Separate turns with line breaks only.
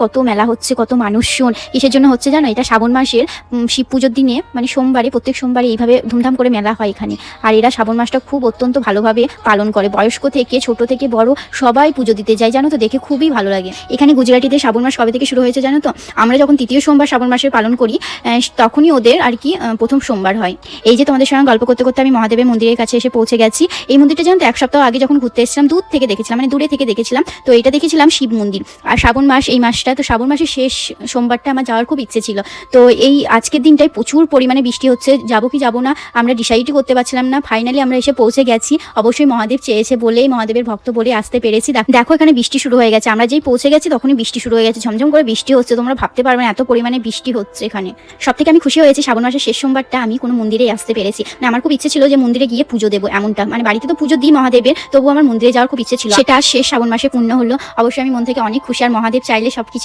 কত মেলা হচ্ছে, কত মানুষজন। কিসের জন্য হচ্ছে জানো? এটা শ্রাবণ মাসের শিব পুজোর দিনে, মানে সোমবারে, প্রত্যেক সোমবারে এইভাবে ধুমধাম করে মেলা হয় এখানে। আর এরা শ্রাবণ মাসটা খুব অত্যন্ত ভালোভাবে পালন করে, বয়স্ক থেকে ছোট থেকে বড় সবাই পুজো দিতে যায়, জানো তো, দেখে খুবই ভালো লাগে। এখানে গুজরাটিতে শ্রাবণ মাস কবে থেকে শুরু হয়েছে জানো তো? আমরা যখন তৃতীয় সোমবার শ্রাবণ মাসের পালন করি, তখনই ওদের আর কি প্রথম সোমবার হয়। এই যে তোমাদের সঙ্গে গল্প করতে করতে আমি মহাদেবের মন্দিরের কাছে এসে পৌঁছে গেছি। এই মন্দিরটা জানো তো, এক সপ্তাহ আগে যখন ঘুরতে এসেছিলাম, দূর থেকে দেখেছিলাম, মানে দূরে থেকে দেখেছিলাম। তো এটা দেখেছিলাম শিব মন্দির। আর শ্রাবণ মাস, এই মাসটা তো শ্রাবণ মাসের শেষ সোমবারটা আমার যাওয়ার খুব ইচ্ছে ছিল। তো এই আজকের দিনটায় প্রচুর পরিমাণে বৃষ্টি হচ্ছে, যাবো কি যাবো না আমরা ডিসাইডই করতে পারছিলাম না। ফাইনালি আমরা এসে পৌঁছে গেছি। অবশ্যই মহাদেব চেয়েছে বলেই, মহাদেবের ভক্ত বলে আসতে পেরেছি। দেখো এখানে বৃষ্টি শুরু হয়ে গেছে। আমরা যেই পৌঁছে গেছি তখনই বৃষ্টি শুরু হয়ে গেছে, ঝমঝম করে বৃষ্টি হচ্ছে। তোমরা ভাবতে পারবে না এত পরিমাণে বৃষ্টি হচ্ছে এখানে। সব থেকে আমি খুশি হয়েছি শ্রাবণ মাসের শেষ সোমবারটা আমি কোনো মন্দিরে আসতে পেরেছি। মানে আমার খুব ইচ্ছে ছিল যে মন্দিরে গিয়ে পুজো দেবো, এমনটা, মানে বাড়িতে তো পুজো দিই মহাদেবের, তবু আমার মন্দিরে যাওয়ার খুব ইচ্ছে ছিল। সেটা শেষ শ্রাবণ মাসে পূর্ণ হলো। অবশ্যই আমি মন থেকে অনেক খুশি। আর মহাদেব চাইলে সবকিছু